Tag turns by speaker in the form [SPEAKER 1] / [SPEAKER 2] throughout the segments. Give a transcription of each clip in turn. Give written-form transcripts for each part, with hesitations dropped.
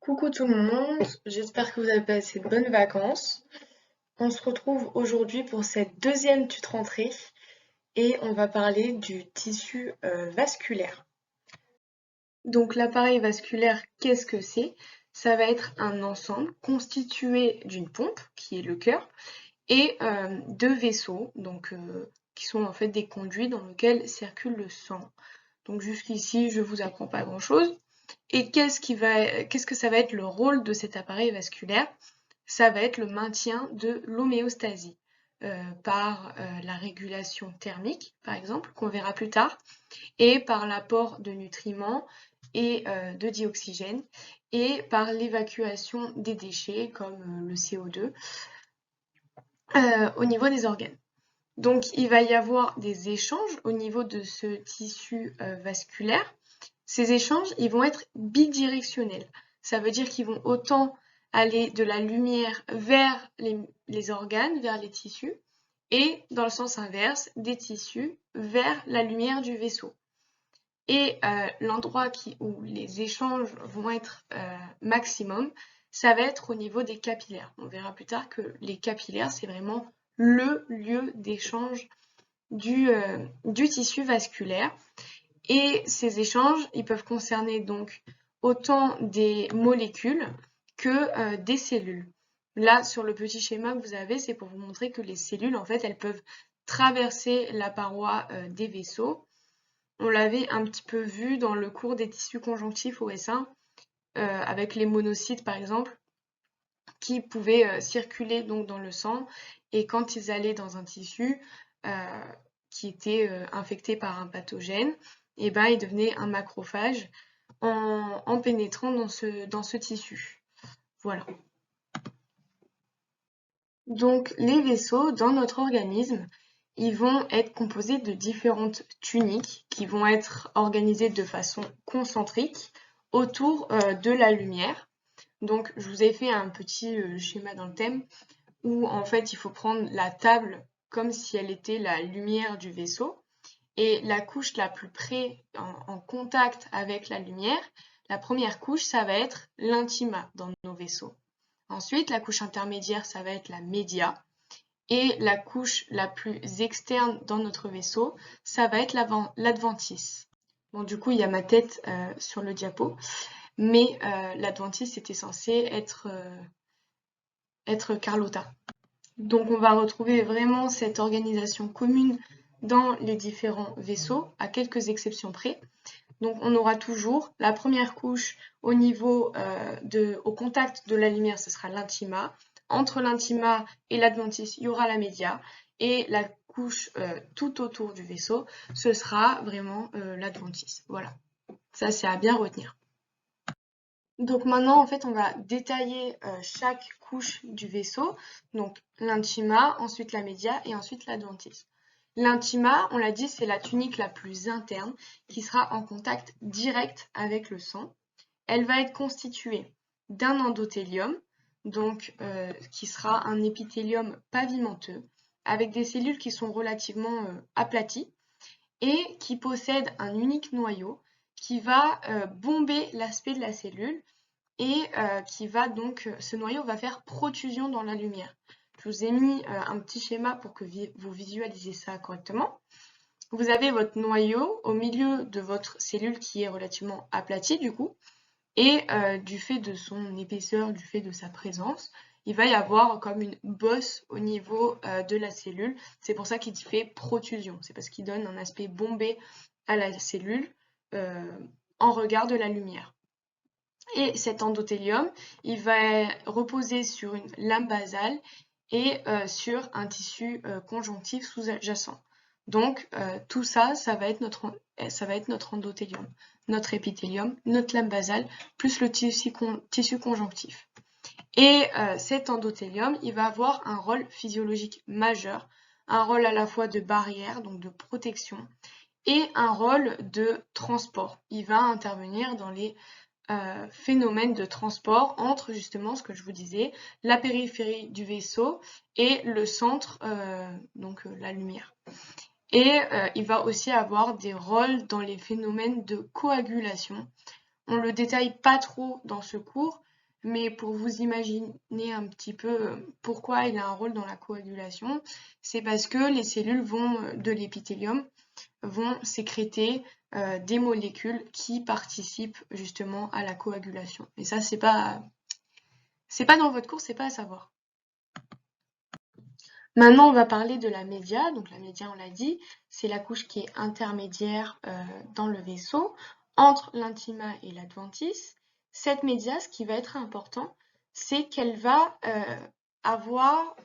[SPEAKER 1] Coucou tout le monde, j'espère que vous avez passé de bonnes vacances. On se retrouve aujourd'hui pour cette deuxième tuto rentrée et on va parler du tissu vasculaire. Donc l'appareil vasculaire, qu'est-ce que c'est? Ça va être un ensemble constitué d'une pompe, qui est le cœur, et de vaisseaux, qui sont en fait des conduits dans lesquels circule le sang. Donc jusqu'ici, je vous apprends pas grand-chose. Et qu'est-ce que ça va être le rôle de cet appareil vasculaire? Ça va être le maintien de l'homéostasie par la régulation thermique, par exemple, qu'on verra plus tard, et par l'apport de nutriments et de dioxygène, et par l'évacuation des déchets comme le CO2 au niveau des organes. Donc il va y avoir des échanges au niveau de ce tissu vasculaire. Ces échanges, ils vont être bidirectionnels. Ça veut dire qu'ils vont autant aller de la lumière vers les organes, vers les tissus, et dans le sens inverse, des tissus vers la lumière du vaisseau. Et l'endroit où les échanges vont être maximum, ça va être au niveau des capillaires. On verra plus tard que les capillaires, c'est vraiment le lieu d'échange du tissu vasculaire. Et ces échanges, ils peuvent concerner donc autant des molécules que des cellules. Là, sur le petit schéma que vous avez, c'est pour vous montrer que les cellules, en fait, elles peuvent traverser la paroi des vaisseaux. On l'avait un petit peu vu dans le cours des tissus conjonctifs au S1, avec les monocytes par exemple, qui pouvaient circuler donc dans le sang, et quand ils allaient dans un tissu qui était infecté par un pathogène, et ben ils devenaient un macrophage en pénétrant dans ce tissu. Voilà. Donc les vaisseaux dans notre organisme, ils vont être composés de différentes tuniques qui vont être organisées de façon concentrique autour de la lumière. Donc je vous ai fait un petit schéma dans le thème où en fait il faut prendre la table comme si elle était la lumière du vaisseau, et la couche la plus près en contact avec la lumière, la première couche, ça va être l'intima dans nos vaisseaux. Ensuite, la couche intermédiaire, ça va être la média. Et la couche la plus externe dans notre vaisseau, ça va être l'adventice. Bon, du coup, il y a ma tête sur le diapo, mais l'adventice était censé être Carlotta. Donc on va retrouver vraiment cette organisation commune dans les différents vaisseaux, à quelques exceptions près. Donc on aura toujours la première couche au contact de la lumière, ce sera l'intima. Entre l'intima et l'adventice, il y aura la média. Et la couche tout autour du vaisseau, ce sera vraiment l'adventice. Voilà, ça c'est à bien retenir. Donc maintenant, en fait, on va détailler chaque couche du vaisseau. Donc l'intima, ensuite la média et ensuite l'adventice. L'intima, on l'a dit, c'est la tunique la plus interne qui sera en contact direct avec le sang. Elle va être constituée d'un endothélium, donc qui sera un épithélium pavimenteux, avec des cellules qui sont relativement aplaties et qui possèdent un unique noyau qui va bomber l'aspect de la cellule, et ce noyau va faire protrusion dans la lumière. Je vous ai mis un petit schéma pour que vous visualisiez ça correctement. Vous avez votre noyau au milieu de votre cellule qui est relativement aplatie du coup, et du fait de son épaisseur, du fait de sa présence, il va y avoir comme une bosse au niveau de la cellule. C'est pour ça qu'il fait protrusion, c'est parce qu'il donne un aspect bombé à la cellule en regard de la lumière. Et cet endothélium, il va reposer sur une lame basale et sur un tissu conjonctif sous-jacent. Donc tout ça, ça va être notre endothélium, notre épithélium, notre lame basale, plus le tissu conjonctif. Et cet endothélium, il va avoir un rôle physiologique majeur, un rôle à la fois de barrière, donc de protection, et un rôle de transport. Il va intervenir dans les phénomène de transport entre justement ce que je vous disais, la périphérie du vaisseau et le centre, la lumière. Et il va aussi avoir des rôles dans les phénomènes de coagulation. On le détaille pas trop dans ce cours, mais pour vous imaginer un petit peu pourquoi il a un rôle dans la coagulation, c'est parce que les cellules de l'épithélium vont sécréter des molécules qui participent justement à la coagulation. Et ça, c'est pas dans votre cours, c'est pas à savoir. Maintenant, on va parler de la média. Donc la média, on l'a dit, c'est la couche qui est intermédiaire dans le vaisseau entre l'intima et l'adventice. Cette média, ce qui va être important, c'est qu'elle va avoir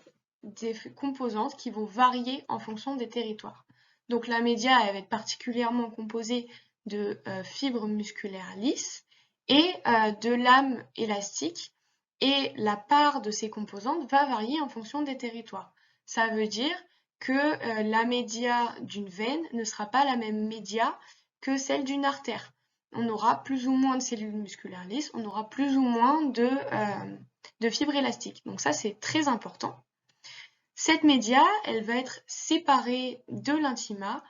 [SPEAKER 1] des composantes qui vont varier en fonction des territoires. Donc la média, elle va être particulièrement composée de fibres musculaires lisses et de lames élastiques. Et la part de ces composantes va varier en fonction des territoires. Ça veut dire que la média d'une veine ne sera pas la même média que celle d'une artère. On aura plus ou moins de cellules musculaires lisses, on aura plus ou moins de fibres élastiques. Donc ça, c'est très important. Cette média, elle va être séparée de l'intima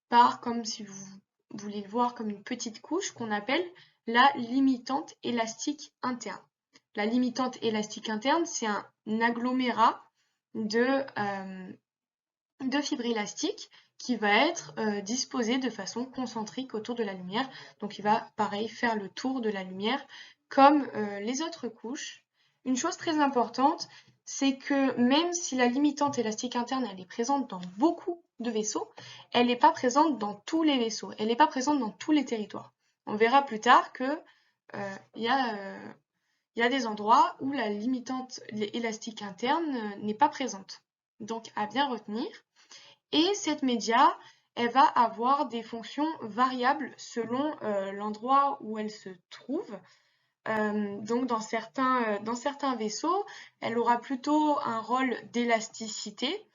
[SPEAKER 1] par, comme si vous voulez le voir, comme une petite couche qu'on appelle la limitante élastique interne. La limitante élastique interne, c'est un agglomérat de fibres élastiques qui va être disposé de façon concentrique autour de la lumière. Donc il va, pareil, faire le tour de la lumière comme les autres couches. Une chose très importante, c'est que même si la limitante élastique interne, elle est présente dans beaucoup de vaisseaux, elle n'est pas présente dans tous les vaisseaux, elle n'est pas présente dans tous les territoires. On verra plus tard que il y a des endroits où la limitante élastique interne n'est pas présente. Donc à bien retenir. Et cette média, elle va avoir des fonctions variables selon l'endroit où elle se trouve. Donc dans certains vaisseaux, elle aura plutôt un rôle d'élasticité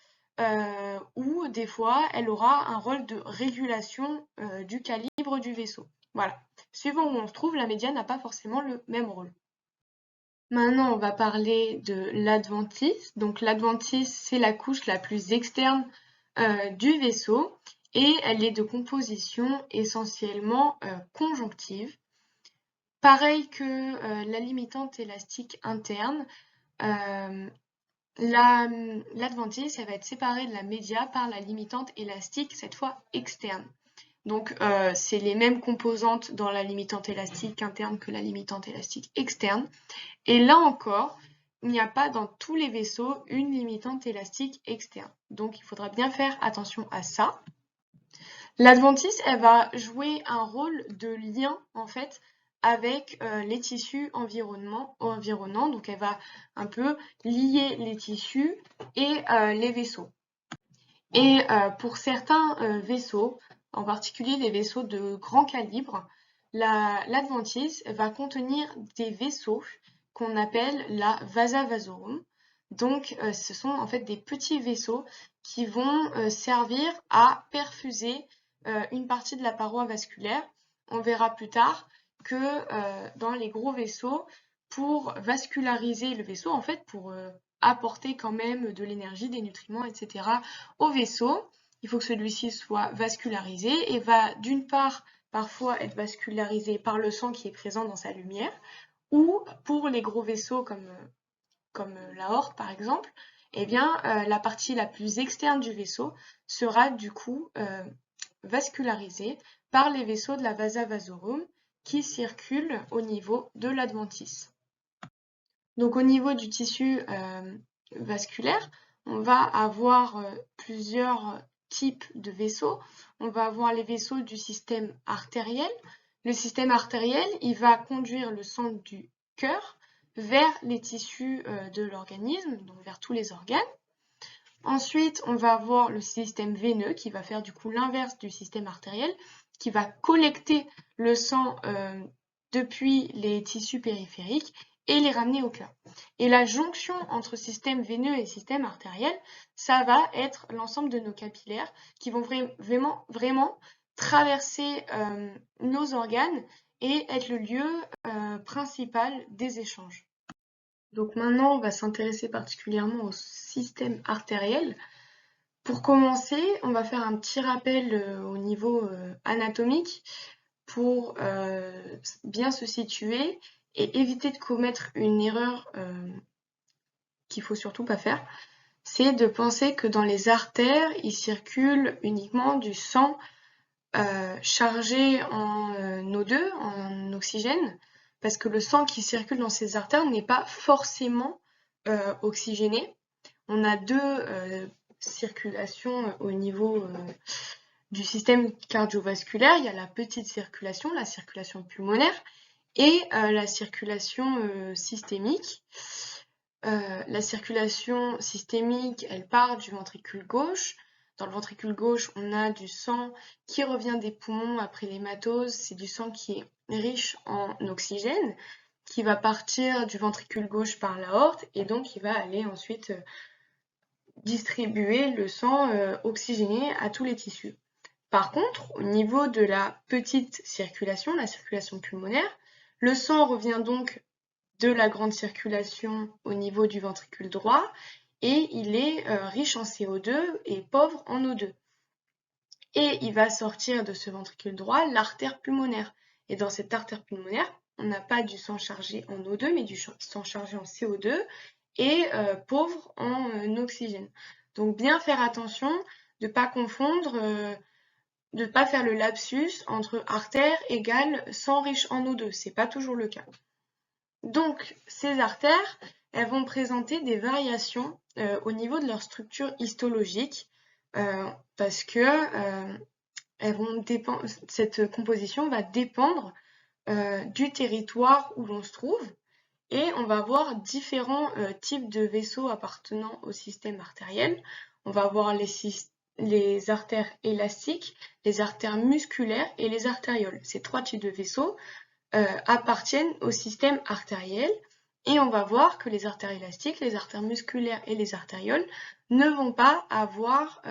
[SPEAKER 1] ou des fois elle aura un rôle de régulation du calibre du vaisseau. Voilà. Suivant où on se trouve, la média n'a pas forcément le même rôle. Maintenant, on va parler de l'adventice. Donc l'adventice, c'est la couche la plus externe du vaisseau et elle est de composition essentiellement conjonctive. Pareil que la limitante élastique interne, l'adventice, elle va être séparée de la média par la limitante élastique, cette fois externe. Donc c'est les mêmes composantes dans la limitante élastique interne que la limitante élastique externe. Et là encore, il n'y a pas dans tous les vaisseaux une limitante élastique externe. Donc il faudra bien faire attention à ça. L'adventice, elle va jouer un rôle de lien en fait avec les tissus environnants. Donc elle va un peu lier les tissus et les vaisseaux. Et pour certains vaisseaux, en particulier les vaisseaux de grand calibre, l'adventice va contenir des vaisseaux qu'on appelle la vasa vasorum. Donc ce sont en fait des petits vaisseaux qui vont servir à perfuser une partie de la paroi vasculaire. On verra plus tard que dans les gros vaisseaux, pour vasculariser le vaisseau, en fait pour apporter quand même de l'énergie, des nutriments, etc. au vaisseau, il faut que celui-ci soit vascularisé et va d'une part parfois être vascularisé par le sang qui est présent dans sa lumière, ou pour les gros vaisseaux comme l'aorte par exemple, eh bien la partie la plus externe du vaisseau sera du coup vascularisée par les vaisseaux de la vasa vasorum qui circulent au niveau de l'adventice. Donc au niveau du tissu vasculaire, on va avoir plusieurs types de vaisseaux. On va avoir les vaisseaux du système artériel. Le système artériel, il va conduire le sang du cœur vers les tissus de l'organisme, donc vers tous les organes. Ensuite, on va avoir le système veineux qui va faire du coup l'inverse du système artériel, qui va collecter le sang depuis les tissus périphériques et les ramener au cœur. Et la jonction entre système veineux et système artériel, ça va être l'ensemble de nos capillaires qui vont vraiment traverser nos organes et être le lieu principal des échanges. Donc maintenant, on va s'intéresser particulièrement au système artériel. Pour commencer, on va faire un petit rappel au niveau anatomique pour bien se situer et éviter de commettre une erreur qu'il faut surtout pas faire, c'est de penser que dans les artères, il circule uniquement du sang chargé en O2, en oxygène, parce que le sang qui circule dans ces artères n'est pas forcément oxygéné. On a deux circulations au niveau du système cardiovasculaire. Il y a la petite circulation, la circulation pulmonaire, et la circulation systémique. La circulation systémique, elle part du ventricule gauche. Dans le ventricule gauche, on a du sang qui revient des poumons après l'hématose. C'est du sang qui est riche en oxygène, qui va partir du ventricule gauche par l'aorte et donc qui va aller ensuite distribuer le sang oxygéné à tous les tissus. Par contre, au niveau de la petite circulation, la circulation pulmonaire, le sang revient donc de la grande circulation au niveau du ventricule droit et il est riche en CO2 et pauvre en O2. Et il va sortir de ce ventricule droit l'artère pulmonaire. Et dans cette artère pulmonaire, on n'a pas du sang chargé en O2, mais du sang chargé en CO2 et pauvre en oxygène. Donc bien faire attention de ne pas confondre, de ne pas faire le lapsus entre artère égale sang riche en O2. C'est pas toujours le cas. Donc, ces artères, elles vont présenter des variations au niveau de leur structure histologique parce que cette composition va dépendre du territoire où l'on se trouve et on va avoir différents types de vaisseaux appartenant au système artériel. On va avoir les artères élastiques, les artères musculaires et les artérioles. Ces trois types de vaisseaux appartiennent au système artériel et on va voir que les artères élastiques, les artères musculaires et les artérioles ne vont pas avoir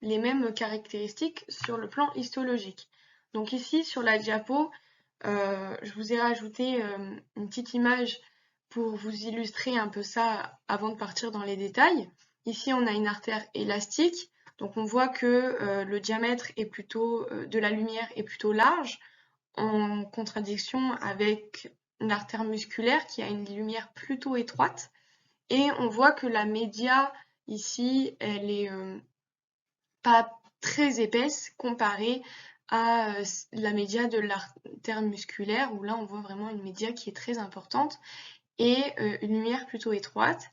[SPEAKER 1] les mêmes caractéristiques sur le plan histologique. Donc ici sur la diapo, je vous ai rajouté une petite image pour vous illustrer un peu ça avant de partir dans les détails. Ici on a une artère élastique, donc on voit que le diamètre est plutôt de la lumière est plutôt large, en contradiction avec une artère musculaire qui a une lumière plutôt étroite. Et on voit que la média ici, elle est pas très épaisse comparée à la média de l'artère musculaire, où là on voit vraiment une média qui est très importante et une lumière plutôt étroite.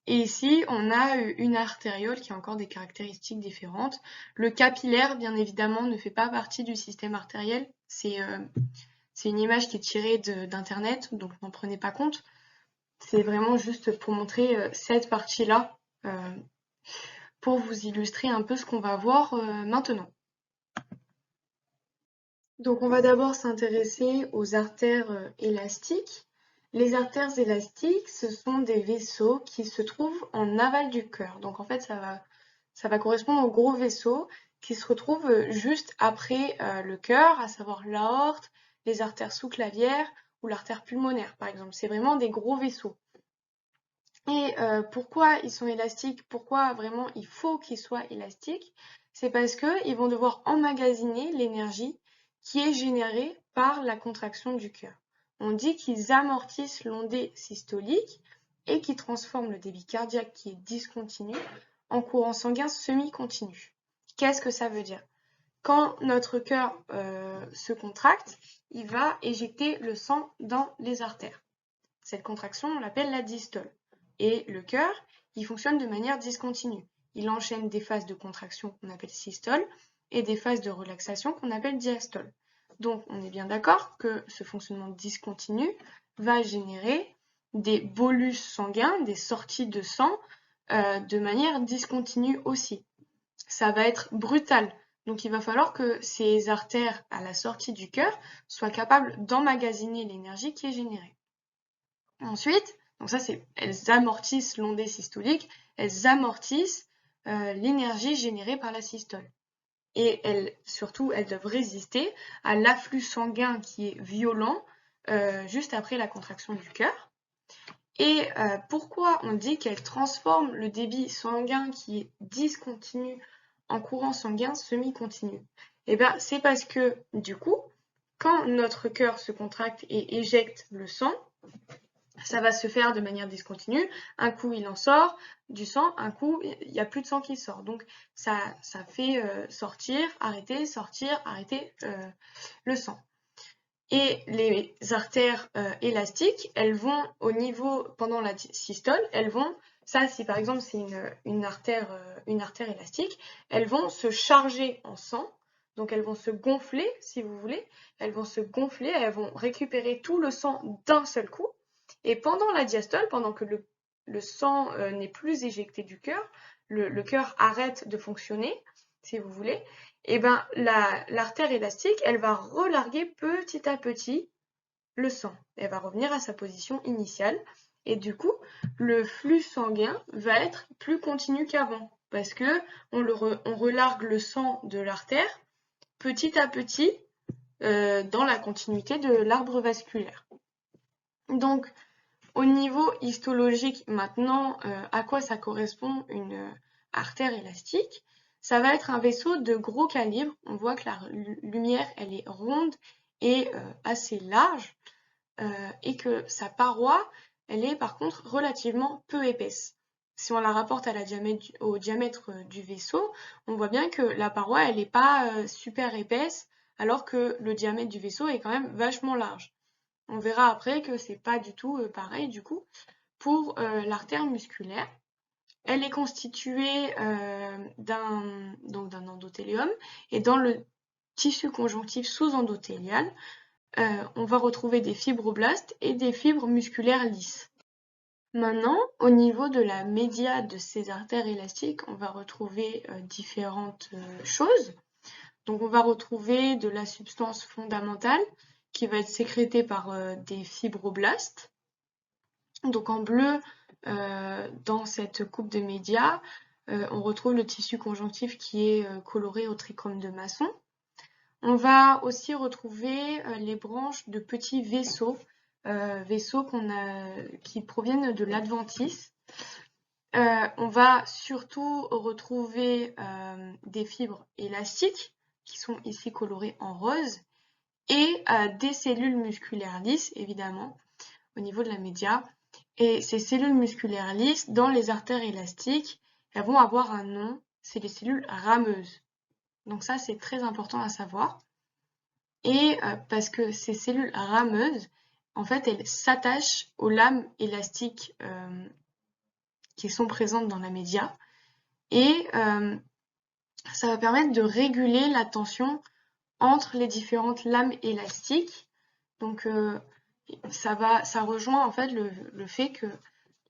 [SPEAKER 1] Et ici, on a une artériole qui a encore des caractéristiques différentes. Le capillaire, bien évidemment, ne fait pas partie du système artériel. C'est une image qui est tirée d'internet, donc n'en prenez pas compte. C'est vraiment juste pour montrer cette partie-là, pour vous illustrer un peu ce qu'on va voir maintenant. Donc on va d'abord s'intéresser aux artères élastiques. Les artères élastiques, ce sont des vaisseaux qui se trouvent en aval du cœur. Donc en fait, ça va correspondre aux gros vaisseaux qui se retrouvent juste après le cœur, à savoir l'aorte, les artères sous-clavières ou l'artère pulmonaire, par exemple. C'est vraiment des gros vaisseaux. Et pourquoi ils sont élastiques? Pourquoi vraiment il faut qu'ils soient élastiques? C'est parce qu'ils vont devoir emmagasiner l'énergie qui est générée par la contraction du cœur. On dit qu'ils amortissent l'ondée systolique et qu'ils transforment le débit cardiaque qui est discontinu en courant sanguin semi-continu. Qu'est-ce que ça veut dire? Quand notre cœur se contracte, il va éjecter le sang dans les artères. Cette contraction, on l'appelle la dystole. Et le cœur, il fonctionne de manière discontinue. Il enchaîne des phases de contraction qu'on appelle systole et des phases de relaxation qu'on appelle diastole. Donc, on est bien d'accord que ce fonctionnement discontinu va générer des bolus sanguins, des sorties de sang de manière discontinue aussi. Ça va être brutal. Donc, il va falloir que ces artères à la sortie du cœur soient capables d'emmagasiner l'énergie qui est générée. Ensuite, donc ça c'est, elles amortissent l'ondée systolique, elles amortissent l'énergie générée par la systole. Et surtout, elles doivent résister à l'afflux sanguin qui est violent juste après la contraction du cœur. Et pourquoi on dit qu'elles transforment le débit sanguin qui est discontinu en courant sanguin semi-continu? Eh bien, c'est parce que, du coup, quand notre cœur se contracte et éjecte le sang, ça va se faire de manière discontinue. Un coup, il en sort du sang, un coup, il n'y a plus de sang qui sort. Donc, ça fait sortir, arrêter le sang. Et les artères élastiques, elles vont au niveau, pendant la systole, elles vont, ça si par exemple c'est une artère élastique, elles vont se charger en sang, donc elles vont se gonfler si vous voulez, elles vont se gonfler, elles vont récupérer tout le sang d'un seul coup, et pendant la diastole, pendant que le sang n'est plus éjecté du cœur, le cœur arrête de fonctionner, si vous voulez, et ben l'artère élastique, elle va relarguer petit à petit le sang. Elle va revenir à sa position initiale. Et du coup, le flux sanguin va être plus continu qu'avant. Parce que on relargue le sang de l'artère petit à petit dans la continuité de l'arbre vasculaire. Donc, au niveau histologique, maintenant, à quoi ça correspond une artère élastique? Ça va être un vaisseau de gros calibre. On voit que la lumière, elle est ronde et assez large et que sa paroi, elle est par contre relativement peu épaisse. Si on la rapporte au diamètre du vaisseau, on voit bien que la paroi, elle n'est pas super épaisse alors que le diamètre du vaisseau est quand même vachement large. On verra après que c'est pas du tout pareil du coup pour l'artère musculaire. Elle est constituée d'un endothélium et dans le tissu conjonctif sous-endothélial, on va retrouver des fibroblastes et des fibres musculaires lisses. Maintenant, au niveau de la média de ces artères élastiques, on va retrouver différentes choses. Donc on va retrouver de la substance fondamentale qui va être sécrétée par des fibroblastes. Donc en bleu, dans cette coupe de média, on retrouve le tissu conjonctif qui est coloré au trichrome de Masson. On va aussi retrouver les branches de petits vaisseaux, qui proviennent de l'adventice. On va surtout retrouver des fibres élastiques qui sont ici colorées en rose et des cellules musculaires lisses, évidemment, au niveau de la média. Et ces cellules musculaires lisses, dans les artères élastiques, elles vont avoir un nom, c'est les cellules rameuses. Donc ça, c'est très important à savoir. Et parce que ces cellules rameuses, en fait, elles s'attachent aux lames élastiques qui sont présentes dans la média. Et ça va permettre de réguler la tension entre les différentes lames élastiques. Donc ça rejoint en fait le fait que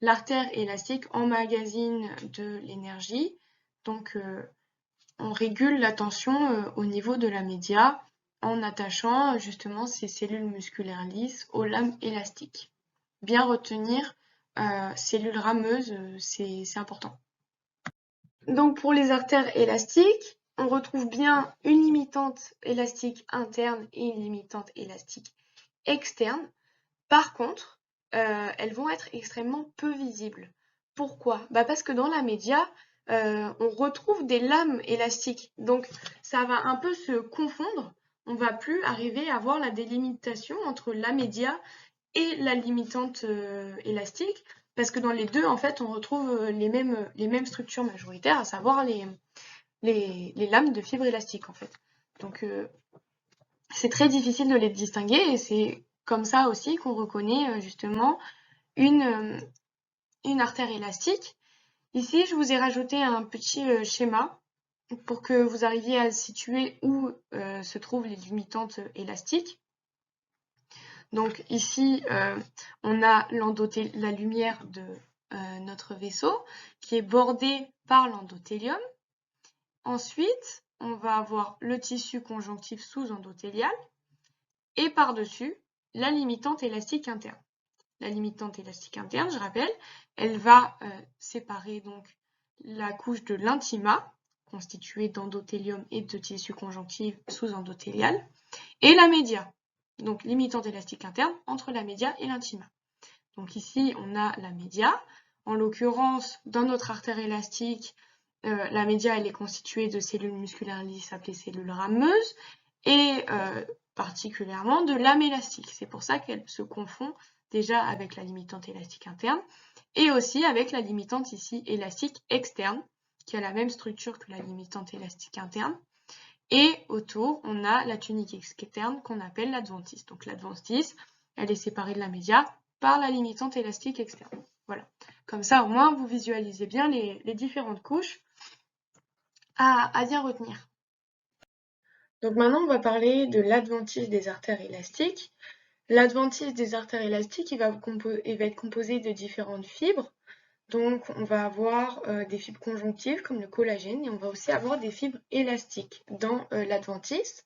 [SPEAKER 1] l'artère élastique emmagasine de l'énergie. Donc on régule la tension au niveau de la média en attachant justement ces cellules musculaires lisses aux lames élastiques. Bien retenir cellules rameuses, c'est important. Donc pour les artères élastiques, on retrouve bien une limitante élastique interne et une limitante élastique externe. Par contre, elles vont être extrêmement peu visibles. Pourquoi? Parce que dans la média, on retrouve des lames élastiques. Donc ça va un peu se confondre. On ne va plus arriver à voir la délimitation entre la média et la limitante élastique. Parce que dans les deux, en fait, on retrouve les mêmes structures majoritaires, à savoir les lames de fibres élastiques, en fait. Donc c'est très difficile de les distinguer et c'est comme ça aussi qu'on reconnaît justement une artère élastique. Ici, je vous ai rajouté un petit schéma pour que vous arriviez à situer où se trouvent les limitantes élastiques. Donc ici, on a la lumière de notre vaisseau qui est bordée par l'endothélium. Ensuite, on va avoir le tissu conjonctif sous-endothélial et par-dessus, la limitante élastique interne. La limitante élastique interne, je rappelle, elle va séparer donc la couche de l'intima, constituée d'endothélium et de tissu conjonctif sous-endothélial, et la média, donc limitante élastique interne entre la média et l'intima. Donc ici, on a la média. En l'occurrence, dans notre artère élastique, la média elle est constituée de cellules musculaires lisses appelées cellules rameuses, et particulièrement de lame élastique. C'est pour ça qu'elle se confond déjà avec la limitante élastique interne et aussi avec la limitante ici élastique externe, qui a la même structure que la limitante élastique interne. Et autour, on a la tunique externe qu'on appelle l'adventice. Donc l'adventice, elle est séparée de la média par la limitante élastique externe. Voilà. Comme ça, au moins, vous visualisez bien les différentes couches à bien retenir. Donc maintenant, on va parler de l'adventice des artères élastiques. L'adventice des artères élastiques, il va être composé de différentes fibres. Donc, on va avoir des fibres conjonctives comme le collagène et on va aussi avoir des fibres élastiques dans l'adventice.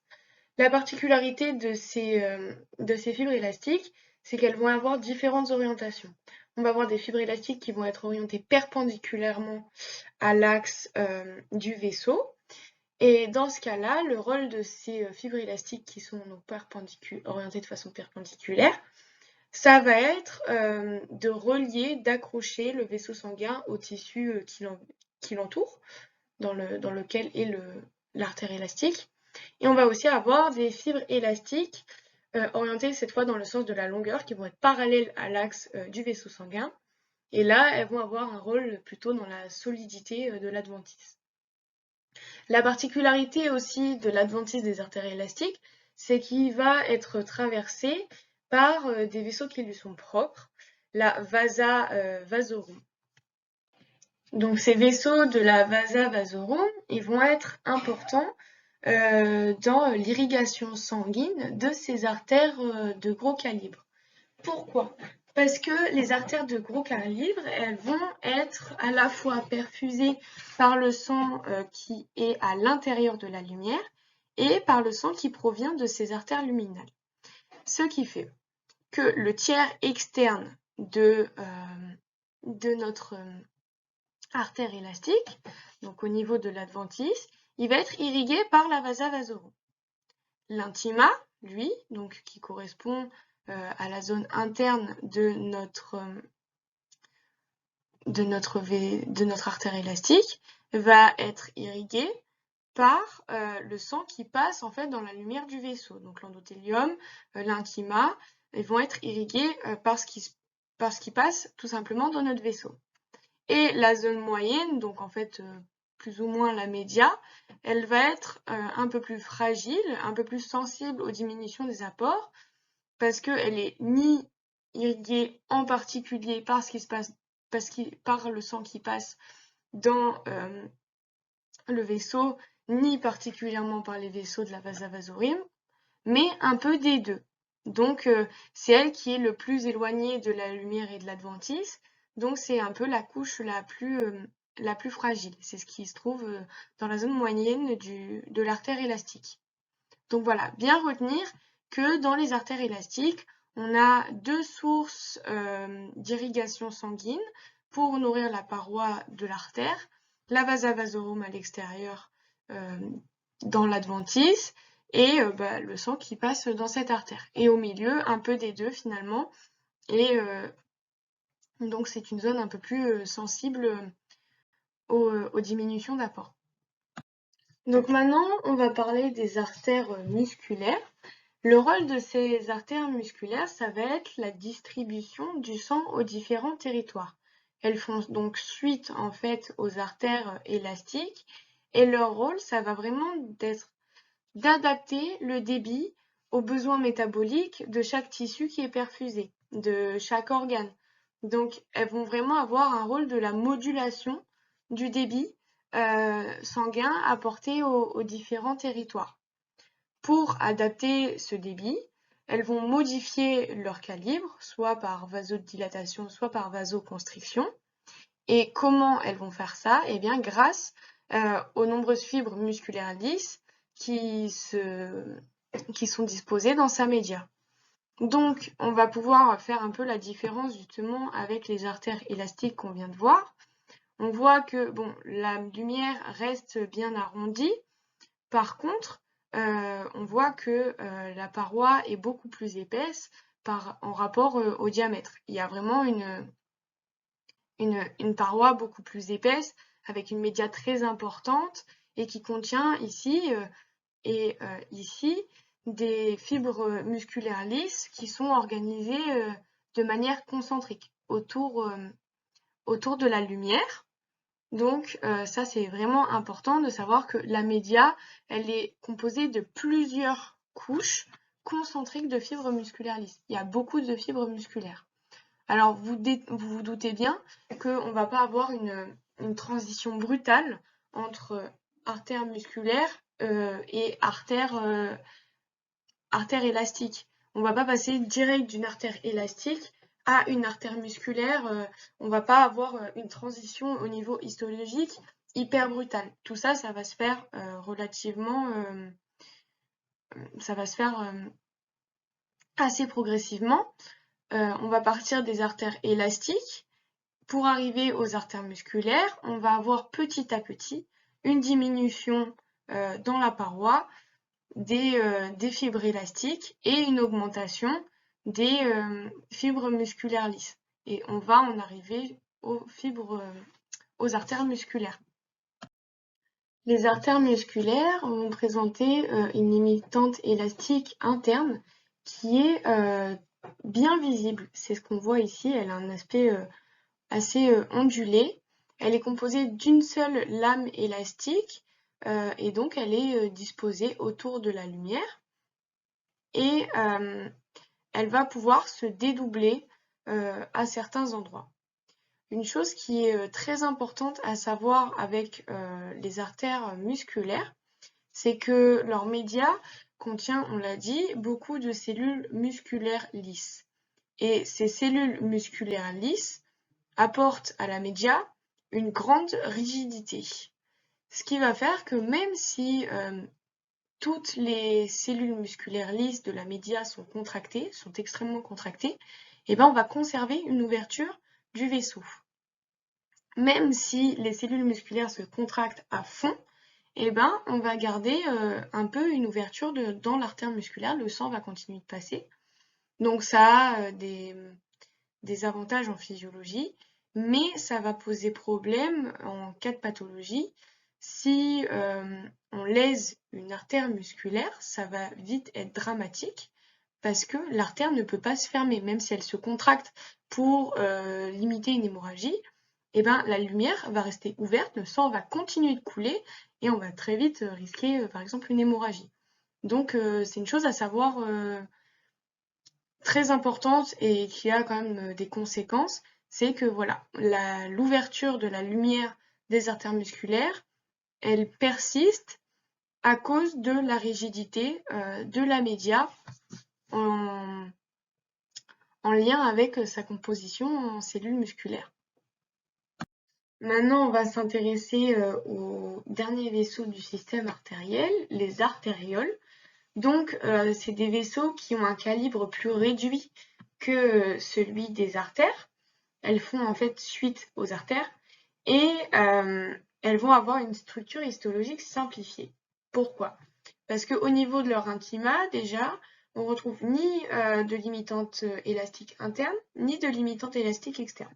[SPEAKER 1] La particularité de ces fibres élastiques, c'est qu'elles vont avoir différentes orientations. On va avoir des fibres élastiques qui vont être orientées perpendiculairement à l'axe du vaisseau. Et dans ce cas-là, le rôle de ces fibres élastiques qui sont donc orientées de façon perpendiculaire, ça va être de relier, d'accrocher le vaisseau sanguin au tissu qui l'entoure, dans lequel est l'artère élastique. Et on va aussi avoir des fibres élastiques orientées cette fois dans le sens de la longueur, qui vont être parallèles à l'axe du vaisseau sanguin. Et là, elles vont avoir un rôle plutôt dans la solidité de l'adventice. La particularité aussi de l'adventice des artères élastiques, c'est qu'il va être traversé par des vaisseaux qui lui sont propres, la vasa vasorum. Donc ces vaisseaux de la vasa vasorum, ils vont être importants dans l'irrigation sanguine de ces artères de gros calibre. Pourquoi? Parce que les artères de gros calibre, elles vont être à la fois perfusées par le sang qui est à l'intérieur de la lumière et par le sang qui provient de ces artères luminales. Ce qui fait que le tiers externe de notre artère élastique, donc au niveau de l'adventice, il va être irrigué par la vasa vasorum. L'intima, lui, donc qui correspond à la zone interne de notre artère élastique, va être irrigué par le sang qui passe en fait dans la lumière du vaisseau. Donc l'endothélium, l'intima, ils vont être irrigués par ce qui passe tout simplement dans notre vaisseau. Et la zone moyenne, donc en fait plus ou moins la média, elle va être un peu plus fragile, un peu plus sensible aux diminutions des apports, parce qu'elle est ni irriguée en particulier par ce qui se passe, par le sang qui passe dans le vaisseau, ni particulièrement par les vaisseaux de la vasa vasorum, mais un peu des deux. Donc c'est elle qui est le plus éloignée de la lumière et de l'adventice, donc c'est un peu la couche la plus fragile. C'est ce qui se trouve dans la zone moyenne de l'artère élastique. Donc voilà, bien retenir que dans les artères élastiques, on a deux sources d'irrigation sanguine pour nourrir la paroi de l'artère, la vasa vasorum à l'extérieur dans l'adventice et le sang qui passe dans cette artère. Et au milieu, un peu des deux finalement. Et donc c'est une zone un peu plus sensible aux diminutions d'apport. Donc maintenant, on va parler des artères musculaires. Le rôle de ces artères musculaires, ça va être la distribution du sang aux différents territoires. Elles font donc suite en fait aux artères élastiques et leur rôle, ça va vraiment être d'adapter le débit aux besoins métaboliques de chaque tissu qui est perfusé, de chaque organe. Donc elles vont vraiment avoir un rôle de la modulation du débit sanguin apporté aux différents territoires. Pour adapter ce débit, elles vont modifier leur calibre, soit par vasodilatation, soit par vasoconstriction. Et comment elles vont faire ça? Eh bien, grâce aux nombreuses fibres musculaires lisses qui sont disposées dans sa média. Donc, on va pouvoir faire un peu la différence justement avec les artères élastiques qu'on vient de voir. On voit que bon, la lumière reste bien arrondie. Par contre, on voit que la paroi est beaucoup plus épaisse en rapport au diamètre. Il y a vraiment une paroi beaucoup plus épaisse avec une média très importante et qui contient ici et ici des fibres musculaires lisses qui sont organisées de manière concentrique autour de la lumière. Donc ça, c'est vraiment important de savoir que la média, elle est composée de plusieurs couches concentriques de fibres musculaires lisses. Il y a beaucoup de fibres musculaires. Alors vous vous doutez bien qu'on ne va pas avoir une transition brutale entre artère musculaire et artère élastique. On ne va pas passer direct d'une artère élastique à une artère musculaire. On ne va pas avoir une transition au niveau histologique hyper brutale. Tout ça, ça va se faire relativement, ça va se faire assez progressivement. On va partir des artères élastiques. Pour arriver aux artères musculaires, on va avoir petit à petit une diminution dans la paroi des fibres élastiques et une augmentation des fibres musculaires lisses. Et on va en arriver aux artères musculaires. Les artères musculaires vont présenter une limitante élastique interne qui est bien visible. C'est ce qu'on voit ici. Elle a un aspect assez ondulé. Elle est composée d'une seule lame élastique et donc elle est disposée autour de la lumière et elle va pouvoir se dédoubler à certains endroits. Une chose qui est très importante à savoir avec les artères musculaires, c'est que leur média contient, on l'a dit, beaucoup de cellules musculaires lisses. Et ces cellules musculaires lisses apportent à la média une grande rigidité. Ce qui va faire que même si toutes les cellules musculaires lisses de la média sont contractées, sont extrêmement contractées, et ben on va conserver une ouverture du vaisseau. Même si les cellules musculaires se contractent à fond, et ben on va garder un peu une ouverture dans l'artère musculaire, le sang va continuer de passer. Donc ça a des avantages en physiologie, mais ça va poser problème en cas de pathologie. Si on lèse une artère musculaire, ça va vite être dramatique parce que l'artère ne peut pas se fermer, même si elle se contracte pour limiter une hémorragie, et ben, la lumière va rester ouverte, le sang va continuer de couler et on va très vite risquer par exemple une hémorragie. Donc c'est une chose à savoir très importante et qui a quand même des conséquences, c'est que voilà, l'ouverture de la lumière des artères musculaires, elle persiste à cause de la rigidité de la média en lien avec sa composition en cellules musculaires. Maintenant, on va s'intéresser au dernier vaisseau du système artériel, les artérioles. Donc, c'est des vaisseaux qui ont un calibre plus réduit que celui des artères. Elles font en fait suite aux artères et elles vont avoir une structure histologique simplifiée. Pourquoi? Parce qu'au niveau de leur intima, déjà, on retrouve ni de limitante élastique interne, ni de limitante élastique externe.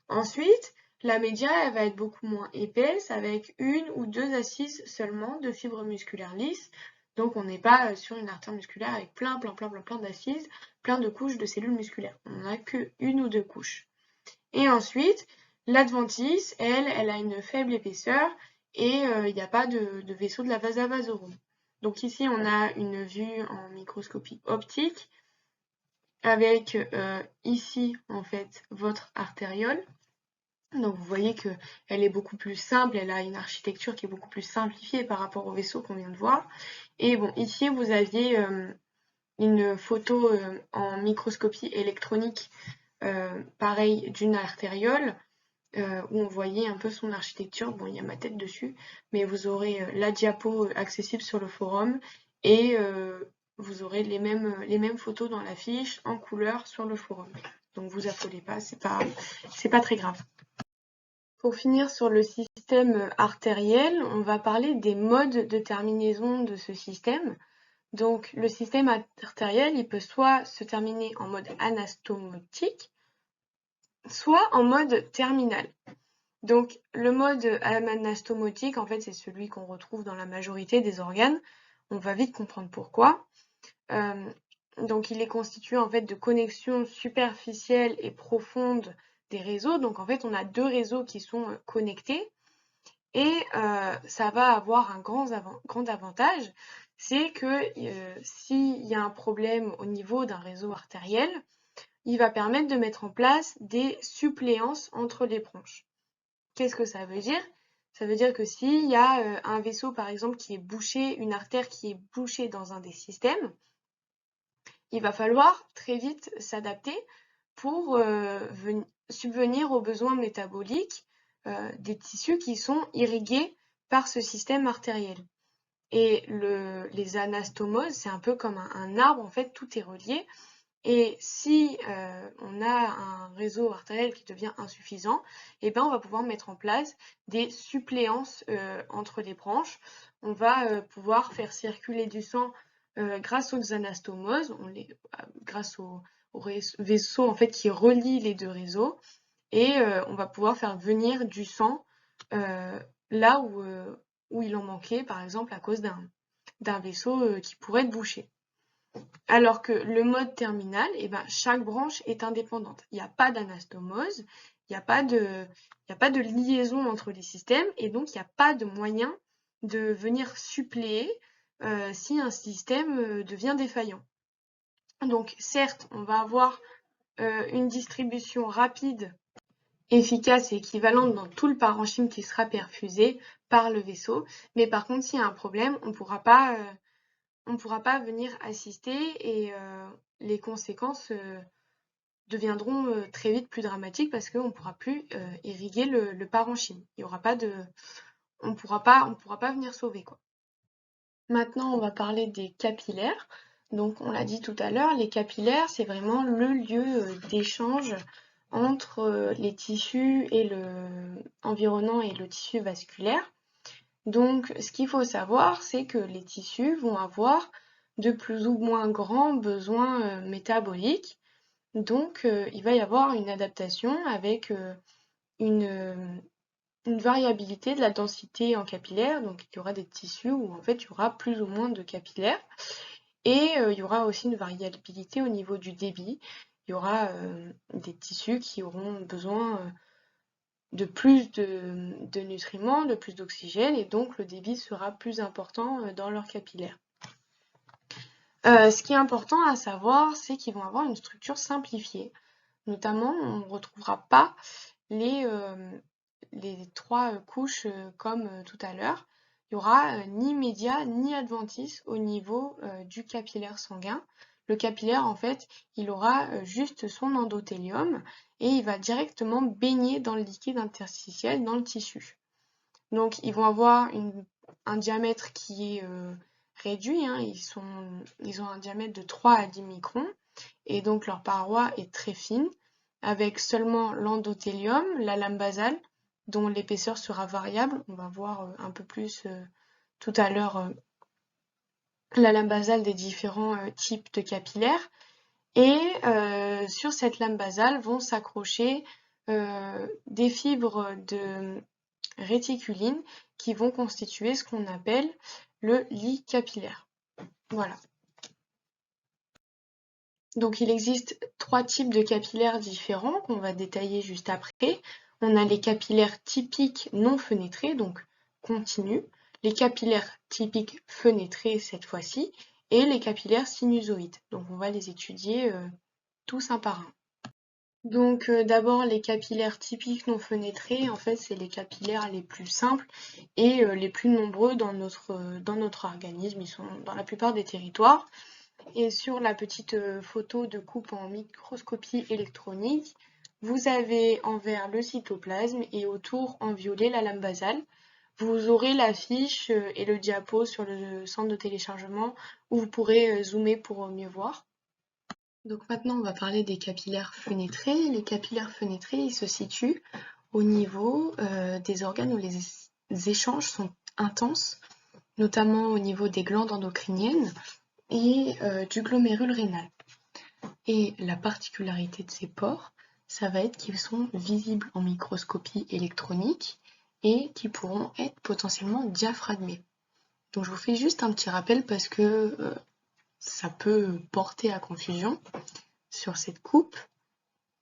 [SPEAKER 1] Ensuite, la média, elle va être beaucoup moins épaisse, avec une ou deux assises seulement de fibres musculaires lisses. Donc on n'est pas sur une artère musculaire avec plein d'assises, plein de couches de cellules musculaires. On n'a que une ou deux couches. Et ensuite, l'adventice, elle a une faible épaisseur et il n'y a pas de vaisseau de la vasa vasorum. Donc ici, on a une vue en microscopie optique avec ici, en fait, votre artériole. Donc vous voyez qu'elle est beaucoup plus simple, elle a une architecture qui est beaucoup plus simplifiée par rapport au vaisseau qu'on vient de voir. Et bon, ici, vous aviez une photo en microscopie électronique, pareil, d'une artériole, où on voyait un peu son architecture. Bon, il y a ma tête dessus, mais vous aurez la diapo accessible sur le forum et vous aurez les mêmes photos dans la fiche en couleur sur le forum. Donc vous affolez pas, c'est pas très grave. Pour finir sur le système artériel, on va parler des modes de terminaison de ce système. Donc le système artériel, il peut soit se terminer en mode anastomotique, soit en mode terminal. Donc le mode anastomotique, en fait, c'est celui qu'on retrouve dans la majorité des organes. on va vite comprendre pourquoi. Donc il est constitué en fait de connexions superficielles et profondes des réseaux. Donc en fait on a deux réseaux qui sont connectés et ça va avoir un grand avantage, c'est que s'il y a un problème au niveau d'un réseau artériel, il va permettre de mettre en place des suppléances entre les branches. Qu'est-ce que ça veut dire? Ça veut dire que s'il y a un vaisseau par exemple qui est bouché, une artère qui est bouchée dans un des systèmes, il va falloir très vite s'adapter pour subvenir aux besoins métaboliques des tissus qui sont irrigués par ce système artériel. Et les anastomoses, c'est un peu comme un arbre, en fait, tout est relié. Et si on a un réseau artériel qui devient insuffisant, eh ben, on va pouvoir mettre en place des suppléances entre les branches. On va pouvoir faire circuler du sang grâce aux anastomoses, grâce aux vaisseaux en fait, qui relient les deux réseaux. Et on va pouvoir faire venir du sang là où il en manquait, par exemple à cause d'un vaisseau qui pourrait être bouché. Alors que le mode terminal, eh ben, chaque branche est indépendante. Il n'y a pas d'anastomose, il n'y a pas de liaison entre les systèmes et donc il n'y a pas de moyen de venir suppléer si un système devient défaillant. Donc certes, on va avoir une distribution rapide, efficace et équivalente dans tout le parenchyme qui sera perfusé par le vaisseau, mais par contre s'il y a un problème, on ne pourra pas venir assister et les conséquences deviendront très vite plus dramatiques parce qu'on ne pourra plus irriguer le parenchyme. Il y aura pas de, on pourra pas venir sauver, quoi. Maintenant, on va parler des capillaires. Donc, on l'a dit tout à l'heure, les capillaires, c'est vraiment le lieu d'échange entre les tissus et environnant et le tissu vasculaire. Donc, ce qu'il faut savoir, c'est que les tissus vont avoir de plus ou moins grands besoins métaboliques. Donc, il va y avoir une adaptation avec une variabilité de la densité en capillaires. Donc, il y aura des tissus où en fait il y aura plus ou moins de capillaires. Et il y aura aussi une variabilité au niveau du débit. Il y aura des tissus qui auront besoin de plus de nutriments, de plus d'oxygène, et donc le débit sera plus important dans leurs capillaires. Ce qui est important à savoir, c'est qu'ils vont avoir une structure simplifiée. Notamment, on ne retrouvera pas les trois couches comme tout à l'heure. Il n'y aura ni média ni adventice au niveau du capillaire sanguin. Le capillaire, en fait, il aura juste son endothélium et il va directement baigner dans le liquide interstitiel, dans le tissu. Donc, ils vont avoir un diamètre qui est réduit, hein. Ils ont un diamètre de 3 à 10 microns et donc leur paroi est très fine avec seulement l'endothélium, la lame basale, dont l'épaisseur sera variable. On va voir un peu plus tout à l'heure la lame basale des différents types de capillaires. Et sur cette lame basale vont s'accrocher des fibres de réticuline qui vont constituer ce qu'on appelle le lit capillaire. Voilà. Donc il existe trois types de capillaires différents qu'on va détailler juste après. On a les capillaires typiques non fenêtrés, donc continus, les capillaires typiques fenêtrés cette fois-ci, et les capillaires sinusoïdes. Donc on va les étudier tous un par un. Donc d'abord les capillaires typiques non fenêtrés, en fait c'est les capillaires les plus simples et les plus nombreux dans notre organisme. Ils sont dans la plupart des territoires. Et sur la petite photo de coupe en microscopie électronique, vous avez en vert le cytoplasme et autour en violet la lame basale. Vous aurez l'affiche et le diapo sur le centre de téléchargement où vous pourrez zoomer pour mieux voir. Donc maintenant on va parler des capillaires fenêtrés. Les capillaires fenêtrés, ils se situent au niveau des organes où les échanges sont intenses, notamment au niveau des glandes endocriniennes et du glomérule rénal. Et la particularité de ces pores, ça va être qu'ils sont visibles en microscopie électronique et qui pourront être potentiellement diaphragmés. Donc je vous fais juste un petit rappel parce que ça peut porter à confusion. Sur cette coupe,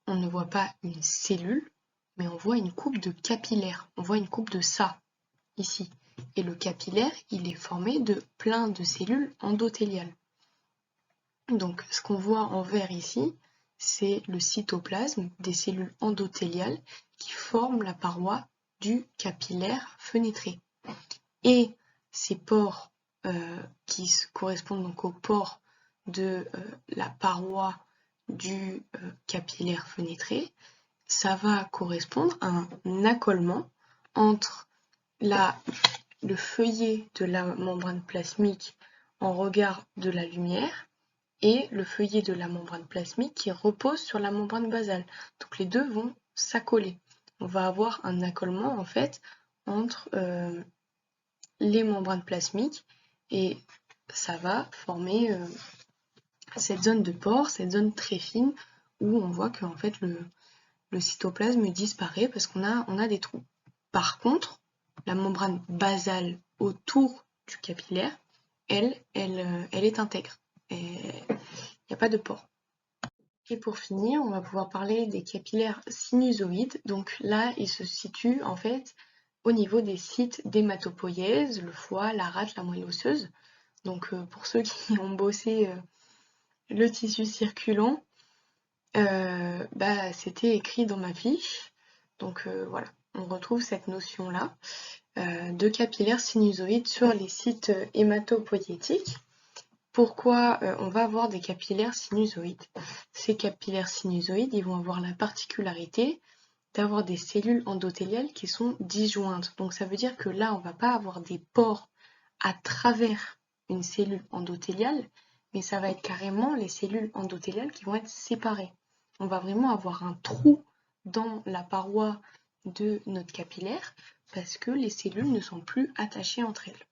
[SPEAKER 1] on ne voit pas une cellule, mais on voit une coupe de capillaire. On voit une coupe de ça, ici. Et le capillaire, il est formé de plein de cellules endothéliales. Donc ce qu'on voit en vert ici, c'est le cytoplasme des cellules endothéliales qui forment la paroi du capillaire fenêtré. Et ces pores qui correspondent donc aux pores de la paroi du capillaire fenêtré, ça va correspondre à un accolement entre le feuillet de la membrane plasmique en regard de la lumière et le feuillet de la membrane plasmique qui repose sur la membrane basale. Donc les deux vont s'accoler. On va avoir un accolement en fait entre les membranes plasmiques et ça va former cette zone de pore, cette zone très fine où on voit que en fait le cytoplasme disparaît parce qu'on a des trous. Par contre, la membrane basale autour du capillaire, elle est intègre. Il n'y a pas de pore. Et pour finir, on va pouvoir parler des capillaires sinusoïdes. Donc là, ils se situent en fait au niveau des sites d'hématopoïèse, le foie, la rate, la moelle osseuse. Donc pour ceux qui ont bossé le tissu circulant, c'était écrit dans ma fiche. Donc voilà, on retrouve cette notion-là de capillaires sinusoïdes sur les sites hématopoïétiques. Pourquoi on va avoir des capillaires sinusoïdes? Ces capillaires sinusoïdes, ils vont avoir la particularité d'avoir des cellules endothéliales qui sont disjointes. Donc ça veut dire que là, on ne va pas avoir des pores à travers une cellule endothéliale, mais ça va être carrément les cellules endothéliales qui vont être séparées. On va vraiment avoir un trou dans la paroi de notre capillaire parce que les cellules ne sont plus attachées entre elles.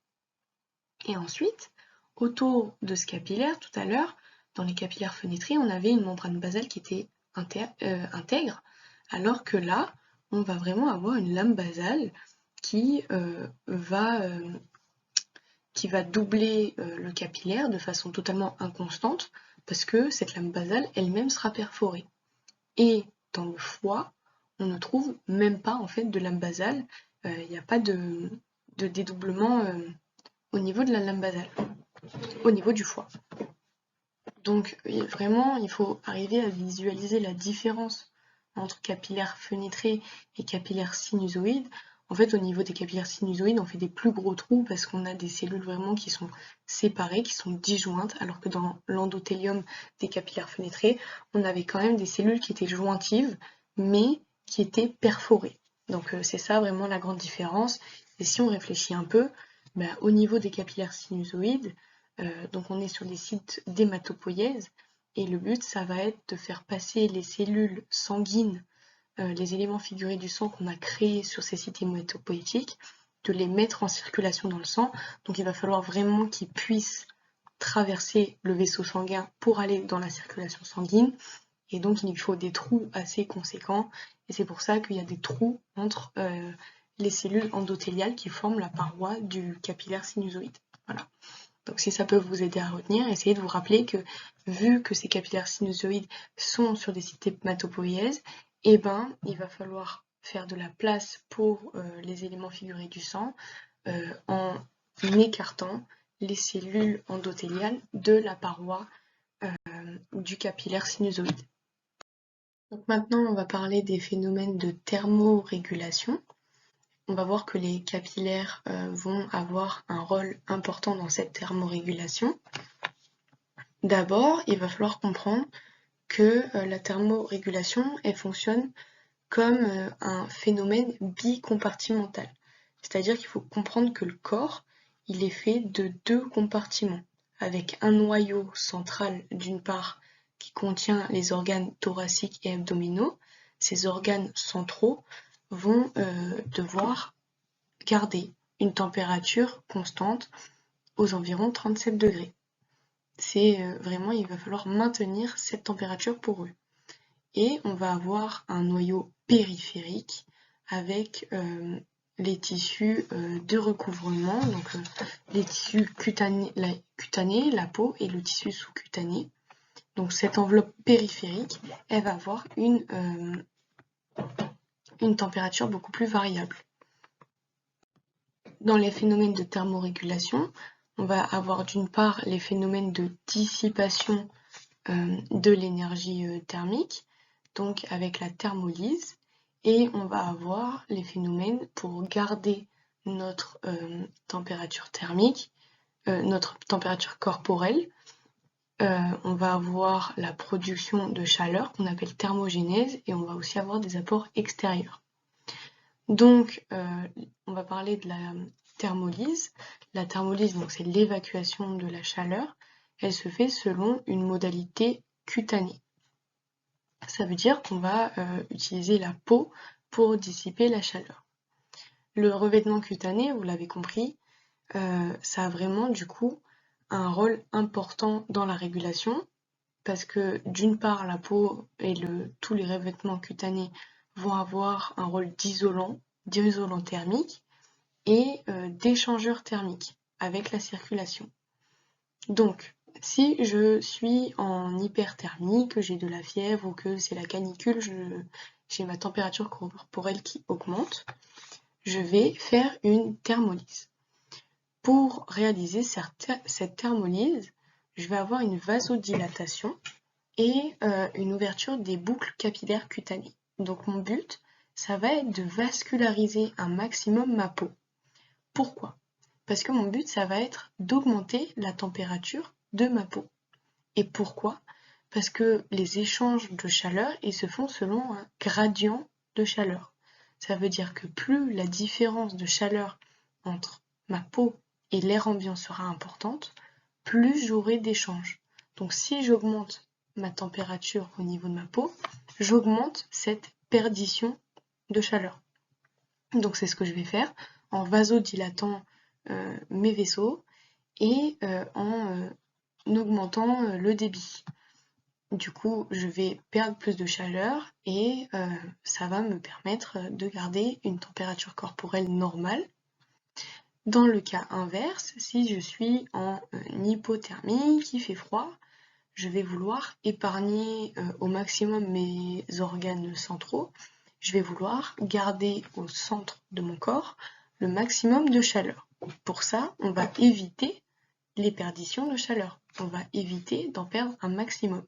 [SPEAKER 1] Et ensuite, autour de ce capillaire, tout à l'heure, dans les capillaires fenêtrés, on avait une membrane basale qui était intègre, alors que là, on va vraiment avoir une lame basale qui va doubler le capillaire de façon totalement inconstante, parce que cette lame basale elle-même sera perforée. Et dans le foie, on ne trouve même pas en fait de lame basale, il n'y a pas de dédoublement au niveau de la lame basale, au niveau du foie. Donc vraiment, il faut arriver à visualiser la différence entre capillaires fenêtrés et capillaires sinusoïdes. En fait, au niveau des capillaires sinusoïdes, on fait des plus gros trous parce qu'on a des cellules vraiment qui sont séparées, qui sont disjointes, alors que dans l'endothélium des capillaires fenêtrés, on avait quand même des cellules qui étaient jointives, mais qui étaient perforées. Donc c'est ça vraiment la grande différence. Et si on réfléchit un peu, au niveau des capillaires sinusoïdes, donc on est sur des sites d'hématopoïèse, et le but, ça va être de faire passer les cellules sanguines, les éléments figurés du sang qu'on a créés sur ces sites hématopoïétiques, de les mettre en circulation dans le sang. Donc il va falloir vraiment qu'ils puissent traverser le vaisseau sanguin pour aller dans la circulation sanguine. Et donc il faut des trous assez conséquents. Et c'est pour ça qu'il y a des trous entre les cellules endothéliales qui forment la paroi du capillaire sinusoïde. Voilà. Donc si ça peut vous aider à retenir, essayez de vous rappeler que vu que ces capillaires sinusoïdes sont sur des sites hématopoïèses, il va falloir faire de la place pour les éléments figurés du sang en écartant les cellules endothéliales de la paroi du capillaire sinusoïde. Donc maintenant, on va parler des phénomènes de thermorégulation. On va voir que les capillaires vont avoir un rôle important dans cette thermorégulation. D'abord, il va falloir comprendre que la thermorégulation, elle fonctionne comme un phénomène bicompartimental. C'est-à-dire qu'il faut comprendre que le corps, il est fait de deux compartiments, avec un noyau central d'une part qui contient les organes thoraciques et abdominaux. Ces organes centraux vont devoir garder une température constante aux environs 37 degrés. C'est vraiment, il va falloir maintenir cette température pour eux. Et on va avoir un noyau périphérique avec les tissus de recouvrement, donc les tissus cutanés, la peau et le tissu sous-cutané. Donc cette enveloppe périphérique, elle va avoir une température beaucoup plus variable. Dans les phénomènes de thermorégulation, on va avoir d'une part les phénomènes de dissipation de l'énergie thermique, donc avec la thermolyse, et on va avoir les phénomènes pour garder notre température thermique, notre température corporelle. On va avoir la production de chaleur qu'on appelle thermogénèse, et on va aussi avoir des apports extérieurs. Donc, on va parler de la thermolyse. La thermolyse, donc, c'est l'évacuation de la chaleur. Elle se fait selon une modalité cutanée. Ça veut dire qu'on va utiliser la peau pour dissiper la chaleur. Le revêtement cutané, vous l'avez compris, ça a vraiment du coup un rôle important dans la régulation parce que d'une part la peau et tous les revêtements cutanés vont avoir un rôle d'isolant thermique et d'échangeur thermique avec la circulation. Donc, si je suis en hyperthermie, que j'ai de la fièvre ou que c'est la canicule, j'ai ma température corporelle qui augmente, je vais faire une thermolyse. Pour réaliser cette thermolyse, je vais avoir une vasodilatation et une ouverture des boucles capillaires cutanées. Donc mon but, ça va être de vasculariser un maximum ma peau. Pourquoi ? Parce que mon but, ça va être d'augmenter la température de ma peau. Et pourquoi ? Parce que les échanges de chaleur, ils se font selon un gradient de chaleur. Ça veut dire que plus la différence de chaleur entre ma peau et l'air ambiant sera importante, plus j'aurai d'échanges. Donc si j'augmente ma température au niveau de ma peau, j'augmente cette perdition de chaleur. Donc c'est ce que je vais faire en vasodilatant mes vaisseaux et en augmentant le débit. Du coup, je vais perdre plus de chaleur et ça va me permettre de garder une température corporelle normale. Dans le cas inverse, si je suis en hypothermie, qu'il fait froid, je vais vouloir épargner au maximum mes organes centraux. Je vais vouloir garder au centre de mon corps le maximum de chaleur. Pour ça, on va éviter les perditions de chaleur. On va éviter d'en perdre un maximum.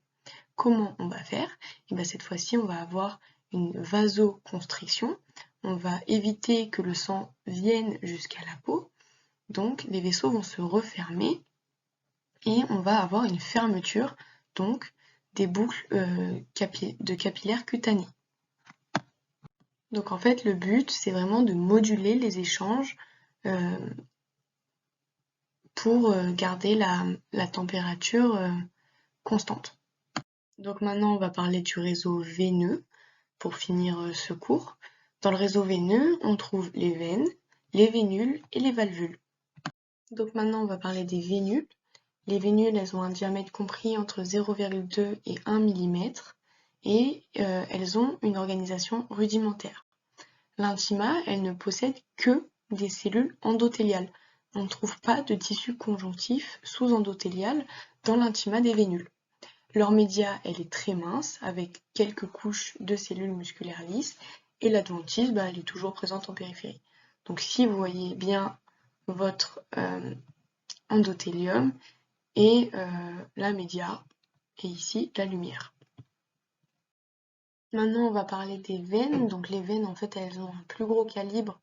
[SPEAKER 1] Comment on va faire ? Et bien cette fois-ci, on va avoir une vasoconstriction. On va éviter que le sang vienne jusqu'à la peau. Donc les vaisseaux vont se refermer et on va avoir une fermeture donc des boucles de capillaires cutanés. Donc en fait, le but, c'est vraiment de moduler les échanges pour garder la température constante. Donc maintenant, on va parler du réseau veineux pour finir ce cours. Dans le réseau veineux, on trouve les veines, les vénules et les valvules. Donc maintenant, on va parler des vénules. Les vénules, elles ont un diamètre compris entre 0,2 et 1 mm et elles ont une organisation rudimentaire. L'intima, elle ne possède que des cellules endothéliales. On ne trouve pas de tissu conjonctif sous-endothélial dans l'intima des vénules. Leur média, elle est très mince, avec quelques couches de cellules musculaires lisses, et l'adventice, elle est toujours présente en périphérie. Donc si vous voyez bien votre endothélium et la média, et ici la lumière. Maintenant, on va parler des veines. Donc les veines, en fait, elles ont un plus gros calibre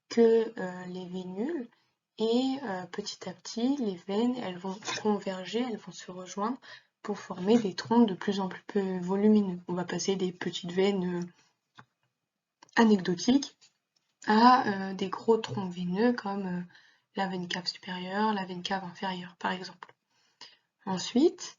[SPEAKER 1] que les vénules. Et petit à petit, les veines, elles vont converger, elles vont se rejoindre pour former des troncs de plus en plus volumineux. On va passer des petites veines anecdotiques à des gros troncs veineux comme la veine cave supérieure, la veine cave inférieure, par exemple. Ensuite,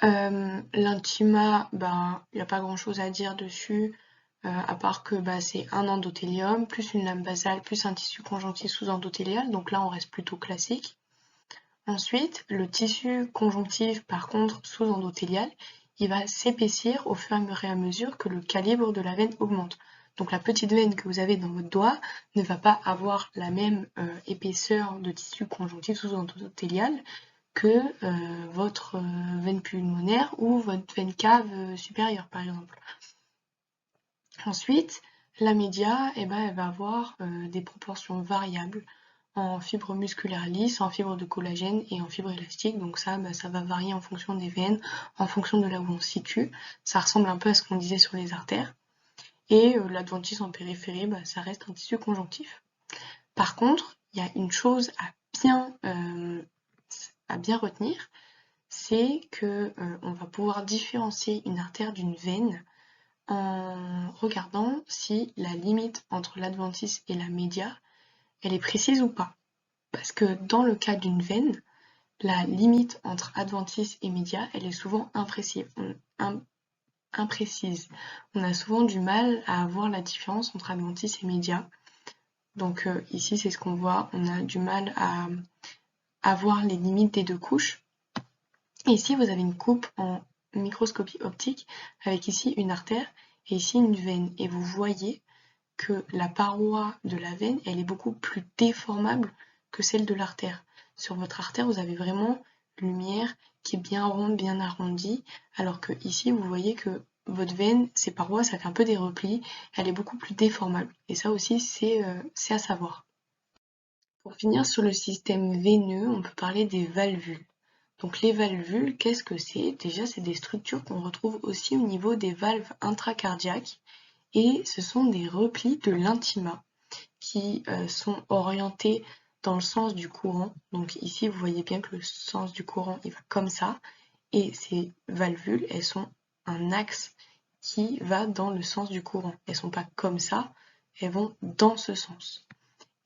[SPEAKER 1] l'intima, il n'y a pas grand-chose à dire dessus, à part que c'est un endothélium, plus une lame basale, plus un tissu conjonctif sous-endothélial, donc là on reste plutôt classique. Ensuite, le tissu conjonctif, par contre, sous-endothélial, il va s'épaissir au fur et à mesure que le calibre de la veine augmente. Donc la petite veine que vous avez dans votre doigt ne va pas avoir la même épaisseur de tissu conjonctif sous-endothélial que votre veine pulmonaire ou votre veine cave supérieure par exemple. Ensuite, la média, elle va avoir des proportions variables en fibres musculaires lisses, en fibres de collagène et en fibres élastiques. Donc ça, ça va varier en fonction des veines, en fonction de là où on se situe. Ça ressemble un peu à ce qu'on disait sur les artères. Et l'adventice en périphérie, ça reste un tissu conjonctif. Par contre, il y a une chose à bien retenir, c'est que on va pouvoir différencier une artère d'une veine en regardant si la limite entre l'adventice et la média, elle est précise ou pas. Parce que dans le cas d'une veine, la limite entre adventice et média, elle est souvent imprécise. On a souvent du mal à avoir la différence entre adventice et média. Donc ici, c'est ce qu'on voit, on a du mal à avoir les limites des deux couches. Et ici, vous avez une coupe en microscopie optique avec ici une artère et ici une veine. Et vous voyez que la paroi de la veine, elle est beaucoup plus déformable que celle de l'artère. Sur votre artère, vous avez vraiment une lumière qui est bien ronde, bien arrondie, alors que ici, vous voyez que votre veine, ses parois, ça fait un peu des replis, elle est beaucoup plus déformable. Et ça aussi, c'est à savoir. Pour finir sur le système veineux, on peut parler des valvules. Donc les valvules, qu'est-ce que c'est? Déjà, c'est des structures qu'on retrouve aussi au niveau des valves intracardiaques et ce sont des replis de l'intima qui sont orientés dans le sens du courant. Donc ici, vous voyez bien que le sens du courant, il va comme ça. Et ces valvules, elles sont un axe qui va dans le sens du courant. Elles ne sont pas comme ça, elles vont dans ce sens.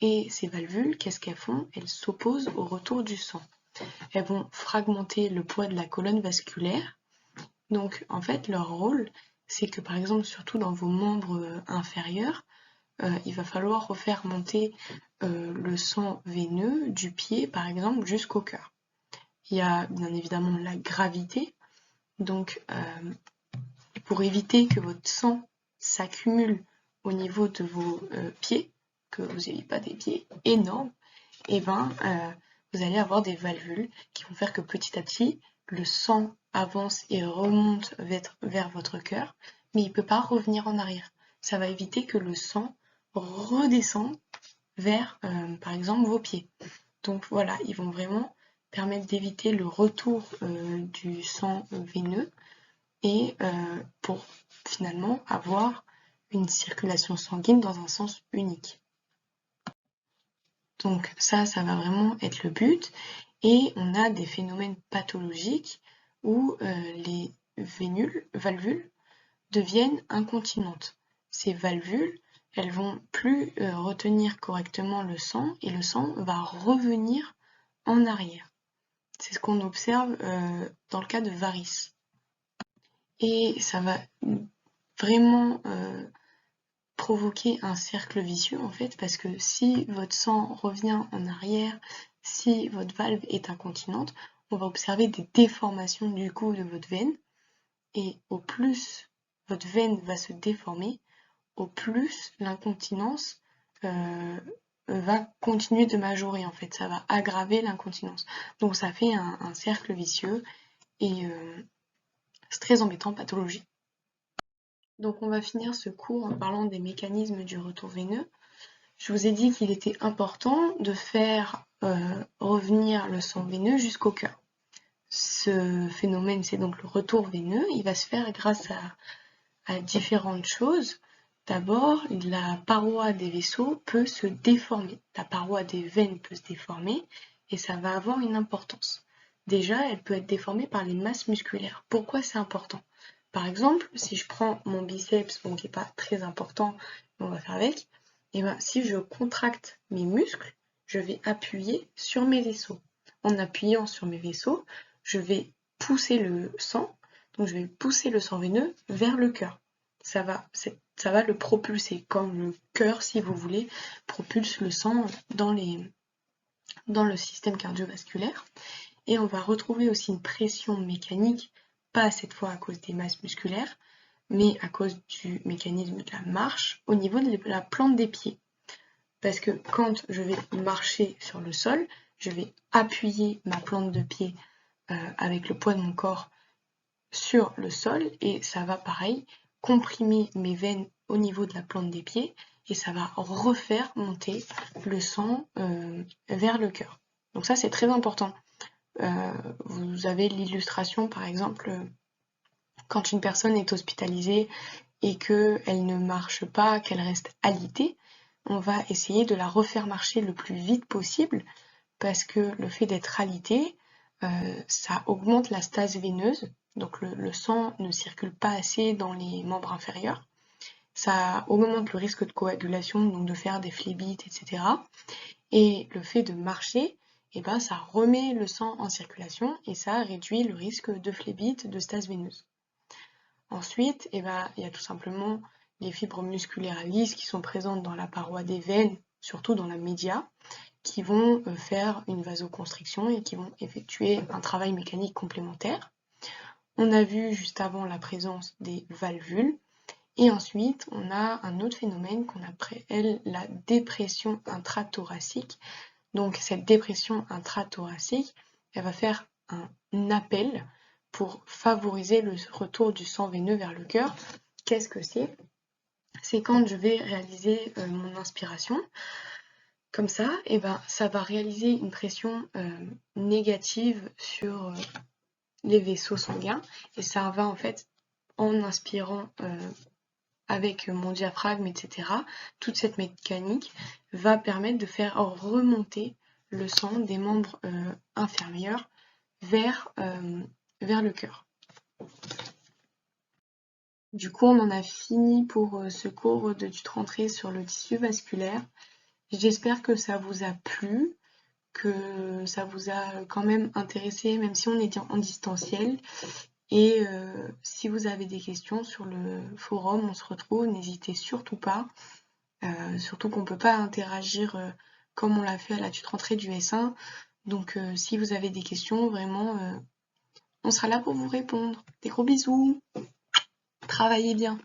[SPEAKER 1] Et ces valvules, qu'est-ce qu'elles font? Elles s'opposent au retour du sang. Elles vont fragmenter le poids de la colonne vasculaire. Donc en fait, leur rôle, c'est que par exemple, surtout dans vos membres inférieurs, il va falloir refaire monter le sang veineux du pied, par exemple, jusqu'au cœur. Il y a bien évidemment la gravité, donc pour éviter que votre sang s'accumule au niveau de vos pieds, que vous n'ayez pas des pieds énormes, et vous allez avoir des valvules qui vont faire que petit à petit, le sang avance et remonte vers votre cœur, mais il ne peut pas revenir en arrière. Ça va éviter que le sang redescende vers, par exemple, vos pieds. Donc voilà, ils vont vraiment permettre d'éviter le retour du sang veineux et pour finalement avoir une circulation sanguine dans un sens unique. Donc ça va vraiment être le but. Et on a des phénomènes pathologiques où les valvules deviennent incontinentes. Ces valvules, elles vont plus retenir correctement le sang et le sang va revenir en arrière. C'est ce qu'on observe dans le cas de varices. Et ça va vraiment provoquer un cercle vicieux en fait, parce que si votre sang revient en arrière, si votre valve est incontinente, on va observer des déformations du coup de votre veine, et au plus votre veine va se déformer, au plus l'incontinence va continuer de majorer en fait, ça va aggraver l'incontinence. Donc ça fait un cercle vicieux et c'est très embêtant, pathologique. Donc on va finir ce cours en parlant des mécanismes du retour veineux. Je vous ai dit qu'il était important de faire revenir le sang veineux jusqu'au cœur. Ce phénomène, c'est donc le retour veineux. Il va se faire grâce à différentes choses. D'abord, la paroi des vaisseaux peut se déformer. La paroi des veines peut se déformer et ça va avoir une importance. Déjà, elle peut être déformée par les masses musculaires. Pourquoi c'est important? Par exemple, si je prends mon biceps, qui n'est pas très important, mais on va faire avec, et si je contracte mes muscles, je vais appuyer sur mes vaisseaux. En appuyant sur mes vaisseaux, je vais pousser le sang, donc je vais pousser le sang veineux vers le cœur. Ça va le propulser, comme le cœur, si vous voulez, propulse le sang dans le système cardiovasculaire. Et on va retrouver aussi une pression mécanique, pas cette fois à cause des masses musculaires, mais à cause du mécanisme de la marche au niveau de la plante des pieds. Parce que quand je vais marcher sur le sol, je vais appuyer ma plante de pied avec le poids de mon corps sur le sol et ça va pareil comprimer mes veines au niveau de la plante des pieds et ça va refaire monter le sang vers le cœur. Donc ça c'est très important. Vous avez l'illustration par exemple quand une personne est hospitalisée et qu'elle ne marche pas, qu'elle reste alitée, on va essayer de la refaire marcher le plus vite possible parce que le fait d'être alité, ça augmente la stase veineuse, donc le sang ne circule pas assez dans les membres inférieurs. Ça augmente le risque de coagulation, donc de faire des phlébites, etc. Et le fait de marcher, eh ben, ça remet le sang en circulation et ça réduit le risque de phlébite, de stase veineuse. Ensuite, eh ben, il y a tout simplement les fibres musculaires lisses qui sont présentes dans la paroi des veines, surtout dans la média, qui vont faire une vasoconstriction et qui vont effectuer un travail mécanique complémentaire. On a vu juste avant la présence des valvules. Et ensuite, on a un autre phénomène qu'on appelle la dépression intrathoracique. Donc cette dépression intrathoracique, elle va faire un appel pour favoriser le retour du sang veineux vers le cœur. Qu'est-ce que c'est? C'est quand je vais réaliser mon inspiration, comme ça, et ben, ça va réaliser une pression négative sur les vaisseaux sanguins et ça va en fait, en inspirant avec mon diaphragme, etc., toute cette mécanique va permettre de faire remonter le sang des membres inférieurs vers le cœur. Du coup, on en a fini pour ce cours de rentrée sur le tissu vasculaire. J'espère que ça vous a plu, que ça vous a quand même intéressé, même si on est en distanciel. Et si vous avez des questions sur le forum, on se retrouve, n'hésitez surtout pas. Surtout qu'on ne peut pas interagir comme on l'a fait à la tutre rentrée du S1. Donc si vous avez des questions, vraiment, on sera là pour vous répondre. Des gros bisous, travaillez bien.